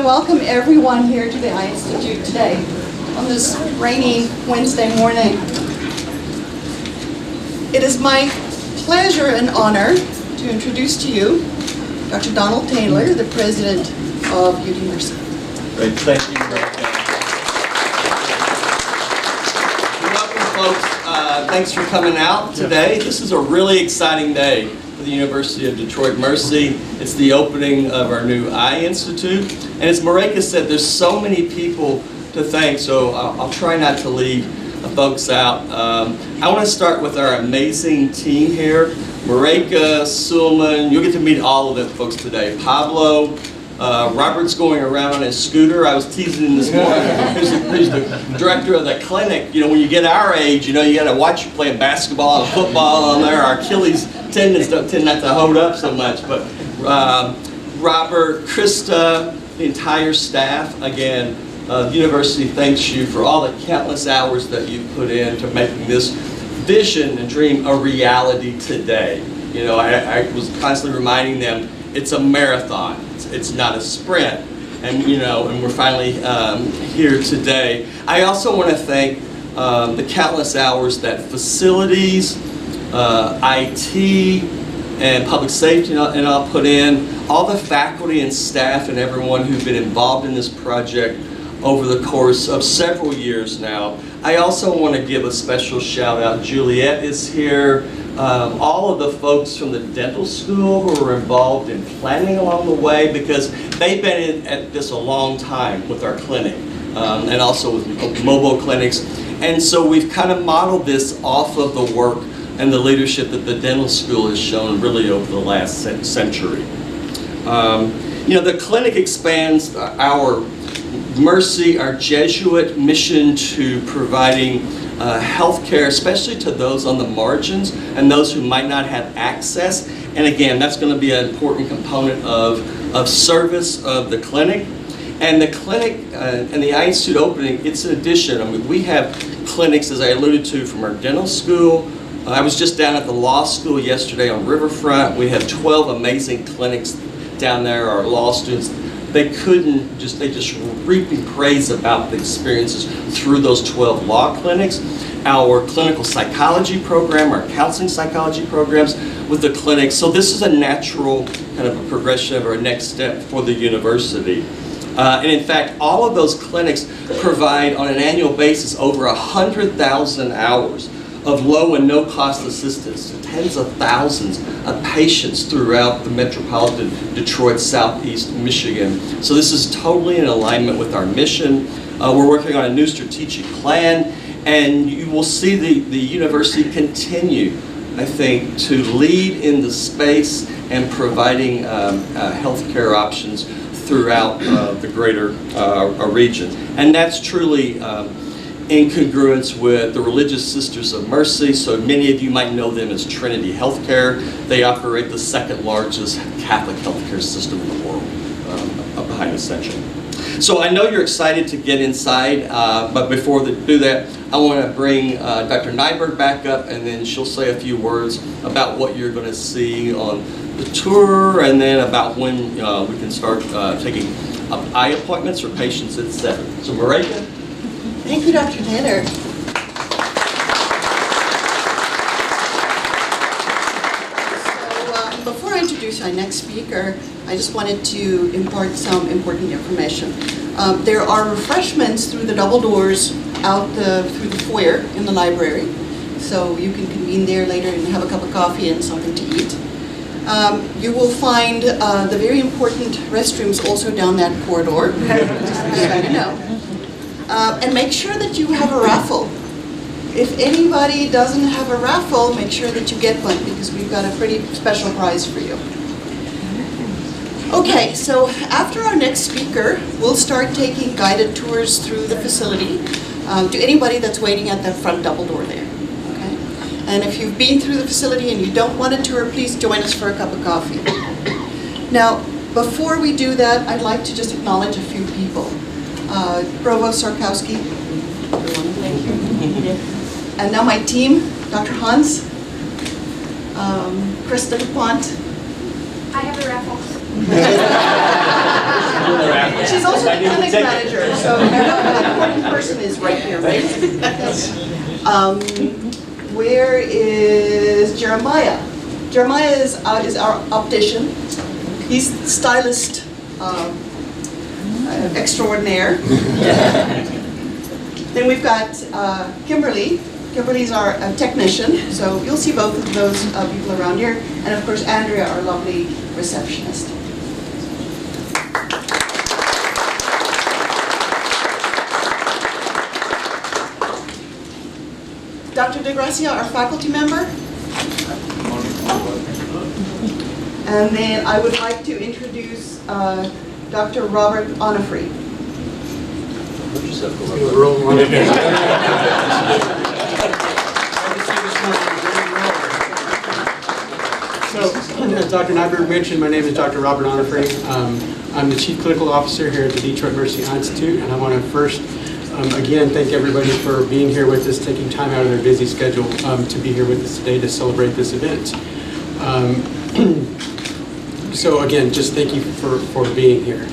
welcome everyone here to the Eye Institute today on this rainy Wednesday morning. It is my pleasure and honor to introduce to you Dr. Donald Taylor, the president of UT Mercy. Great, thank you. Welcome, folks. Thanks for coming out today. This is a really exciting day for the University of Detroit Mercy. It's the opening of our new Eye Institute. And as Marika said, there's so many people to thank, so I'll try not to leave folks out. I want to start with our amazing team here. Marika, Sulman, you'll get to meet all of them folks today. Pablo, Robert's going around on his scooter. I was teasing him this morning. Who's the director of the clinic. You know, when you get our age, you know, you got to watch you playing basketball and football on there. Our Achilles tendons don't tend not to hold up so much. But Robert, Krista, the entire staff, again, the university thanks you for all the countless hours that you've put in to making this vision and dream a reality today. You know, I was constantly reminding them it's a marathon. It's not a sprint. And you know, and we're finally here today. I also want to thank the countless hours that facilities, IT, and public safety and all put in, all the faculty and staff and everyone who've been involved in this project over the course of several years now. I also want to give a special shout out. Juliet is here. All of the folks from the dental school who were involved in planning along the way, because they've been at this a long time with our clinic and also with mobile clinics. And so we've kind of modeled this off of the work and the leadership that the dental school has shown really over the last century. You know, the clinic expands our Mercy, our Jesuit mission to providing health care, especially to those on the margins and those who might not have access. And again, that's going to be an important component of service of the clinic. And the clinic and the Eye Institute opening, it's an addition. I mean, we have clinics, as I alluded to, from our dental school. I was just down at the law school yesterday on Riverfront. We have 12 amazing clinics down there. Our law students, they just reaping praise about the experiences through those 12 law clinics. Our clinical psychology program, our counseling psychology programs with the clinics. So this is a natural kind of a progression or a next step for the university. And in fact, all of those clinics provide on an annual basis over 100,000 hours of low and no cost assistance to tens of thousands of patients throughout the metropolitan Detroit, Southeast Michigan. So this is totally in alignment with our mission. We're working on a new strategic plan, and you will see the university continue, I think, to lead in the space and providing healthcare options throughout the greater region. And that's truly in congruence with the Religious Sisters of Mercy. So many of you might know them as Trinity Healthcare. They operate the second largest Catholic healthcare system in the world, behind Ascension. So I know you're excited to get inside, but before we do that, I want to bring Dr. Nyberg back up, and then she'll say a few words about what you're going to see on the tour, and then about when we can start taking eye appointments for patients at 7. So Marika? Thank you, Dr. Taylor. So before I introduce our next speaker, I just wanted to impart some important information. There are refreshments through the double doors out through the foyer in the library. So you can convene there later and have a cup of coffee and something to eat. You will find the very important restrooms also down that corridor. Just so you know. And make sure that you have a raffle. If anybody doesn't have a raffle, make sure that you get one, because we've got a pretty special prize for you. Okay, so after our next speaker, we'll start taking guided tours through the facility to anybody that's waiting at the front double door there. Okay? And if you've been through the facility and you don't want a tour, please join us for a cup of coffee. Now, before we do that, I'd like to just acknowledge a few people. Provost Sarkowski. Thank you. And now my team, Dr. Hans, Krista DuPont. I have a raffle. She's also the clinic manager, so you know the important person is right here, right? Where is Jeremiah? Jeremiah is our optician. He's stylist extraordinaire. Then we've got Kimberly. Kimberly's our technician, so you'll see both of those people around here. And of course, Andrea, our lovely receptionist. Dr. DeGracia, our faculty member. And then I would like to introduce Dr. Robert Onofre. So, as Dr. Nyberg mentioned, my name is Dr. Robert Onofre. I'm the Chief Clinical Officer here at the Detroit Mercy Eye Institute, and I want to first, again, thank everybody for being here with us, taking time out of their busy schedule to be here with us today to celebrate this event. So again, just thank you for being here.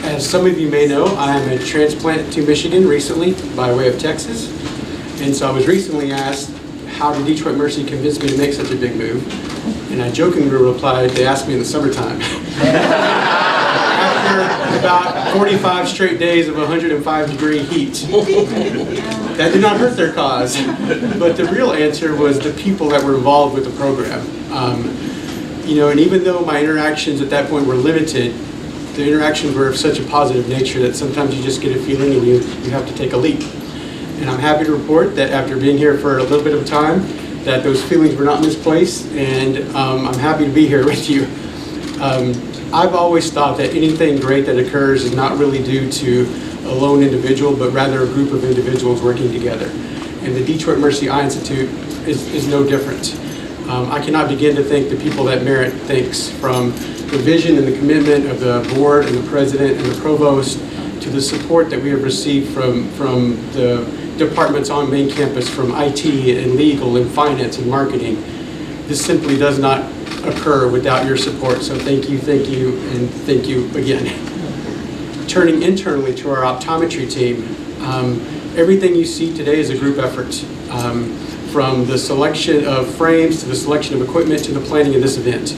As some of you may know, I am a transplant to Michigan recently by way of Texas. And so I was recently asked, how did Detroit Mercy convince me to make such a big move? And I jokingly replied, they asked me in the summertime. After about 45 straight days of 105-degree heat. That did not hurt their cause. But the real answer was the people that were involved with the program. You know, and even though my interactions at that point were limited, the interactions were of such a positive nature that sometimes you just get a feeling and you have to take a leap. And I'm happy to report that after being here for a little bit of time, that those feelings were not misplaced, and I'm happy to be here with you. I've always thought that anything great that occurs is not really due to a lone individual, but rather a group of individuals working together. And the Detroit Mercy Eye Institute is no different. I cannot begin to thank the people that merit thanks, from the vision and the commitment of the board and the president and the provost, to the support that we have received from the departments on main campus, from IT and legal and finance and marketing. This simply does not occur without your support, so thank you, and thank you again. Turning internally to our optometry team, everything you see today is a group effort. From the selection of frames, to the selection of equipment, to the planning of this event.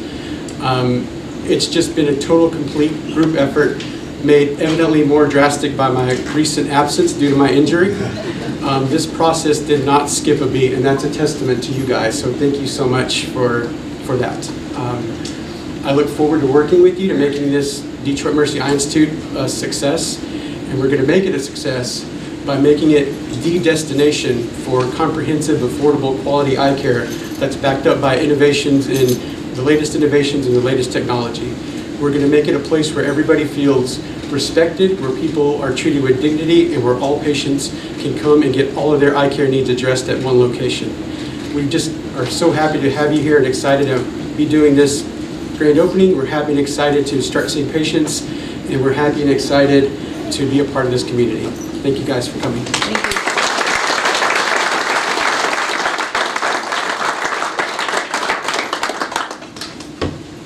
It's just been a total, complete group effort, made evidently more drastic by my recent absence due to my injury. This process did not skip a beat, and that's a testament to you guys, so thank you so much for that. I look forward to working with you to making this Detroit Mercy Eye Institute a success, and we're going to make it a success by making it the destination for comprehensive, affordable, quality eye care that's backed up by innovations in the latest innovations and the latest technology. We're going to make it a place where everybody feels respected, where people are treated with dignity, and where all patients can come and get all of their eye care needs addressed at one location. We just are so happy to have you here and excited to be doing this grand opening. We're happy and excited to start seeing patients, and we're happy and excited to be a part of this community. Thank you guys for coming. Thank you.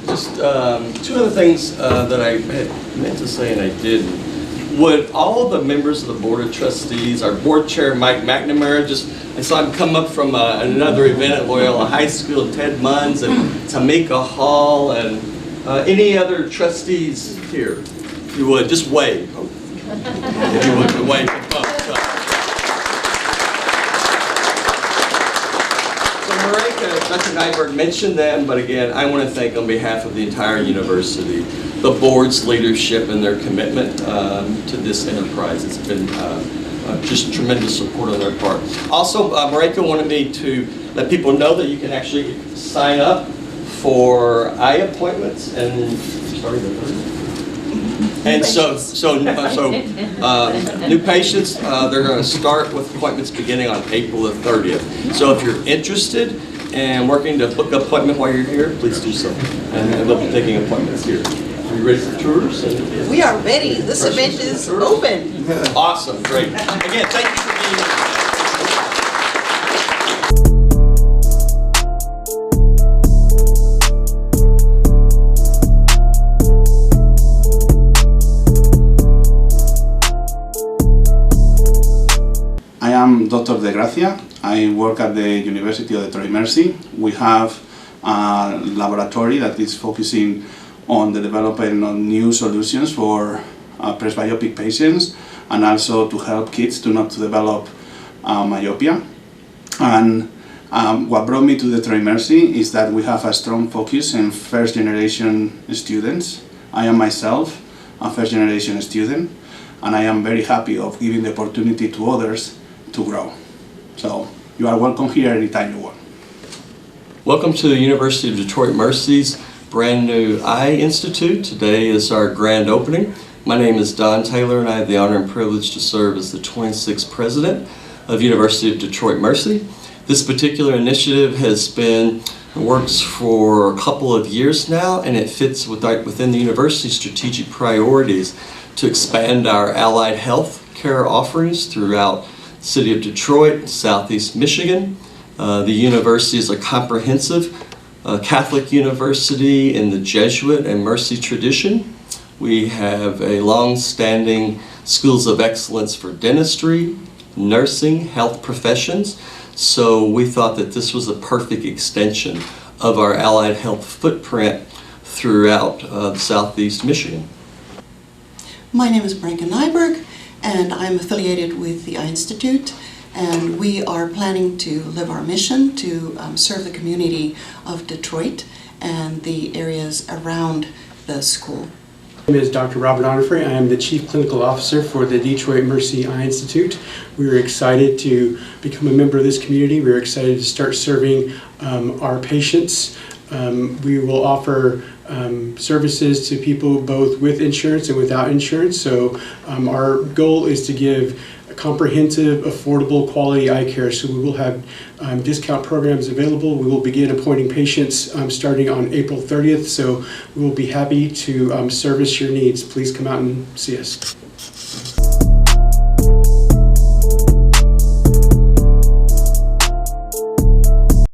Just two other things that I had meant to say and I didn't. Would all of the members of the Board of Trustees, our board chair, Mike McNamara, I saw him come up from another event at Loyola High School, Ted Munns and Tamika Hall, and any other trustees here, if you would, just wave. If you would, wave. Dr. Nyberg mentioned them, but again, I want to thank on behalf of the entire university, the board's leadership and their commitment to this enterprise. It's been just tremendous support on their part. Also, Marika wanted me to let people know that you can actually sign up for eye appointments and starting the 30th. And so new patients, they're going to start with appointments beginning on April the 30th. So if you're interested and working to book an appointment while you're here, please do so. And they'll be taking appointments here. Are you ready for tours? We are ready. This event is open. Awesome, great. Again, thank you for being here. Gracia. I work at the University of Detroit Mercy. We have a laboratory that is focusing on the development of new solutions for presbyopic patients, and also to help kids to not develop myopia. And what brought me to Detroit Mercy is that we have a strong focus in first generation students. I am myself a first generation student, and I am very happy of giving the opportunity to others to grow. So you are welcome here anytime you want. Welcome to the University of Detroit Mercy's brand new Eye Institute. Today is our grand opening. My name is Don Taylor, and I have the honor and privilege to serve as the 26th president of University of Detroit Mercy. This particular initiative has been works for a couple of years now, and it fits within the university's strategic priorities to expand our allied health care offerings throughout the city of Detroit, Southeast Michigan. The university is a comprehensive Catholic university in the Jesuit and Mercy tradition. We have a long-standing schools of excellence for dentistry, nursing, health professions. So we thought that this was a perfect extension of our allied health footprint throughout Southeast Michigan. My name is Branka Nyberg, and I'm affiliated with the Eye Institute, and we are planning to live our mission to serve the community of Detroit and the areas around the school. My name is Dr. Robert Onifrey. I am the Chief Clinical Officer for the Detroit Mercy Eye Institute. We are excited to become a member of this community. We're excited to start serving our patients. We will offer services to people both with insurance and without insurance. So our goal is to give comprehensive, affordable, quality eye care. So we will have discount programs available. We will begin appointing patients starting on April 30th. So we will be happy to service your needs. Please come out and see us.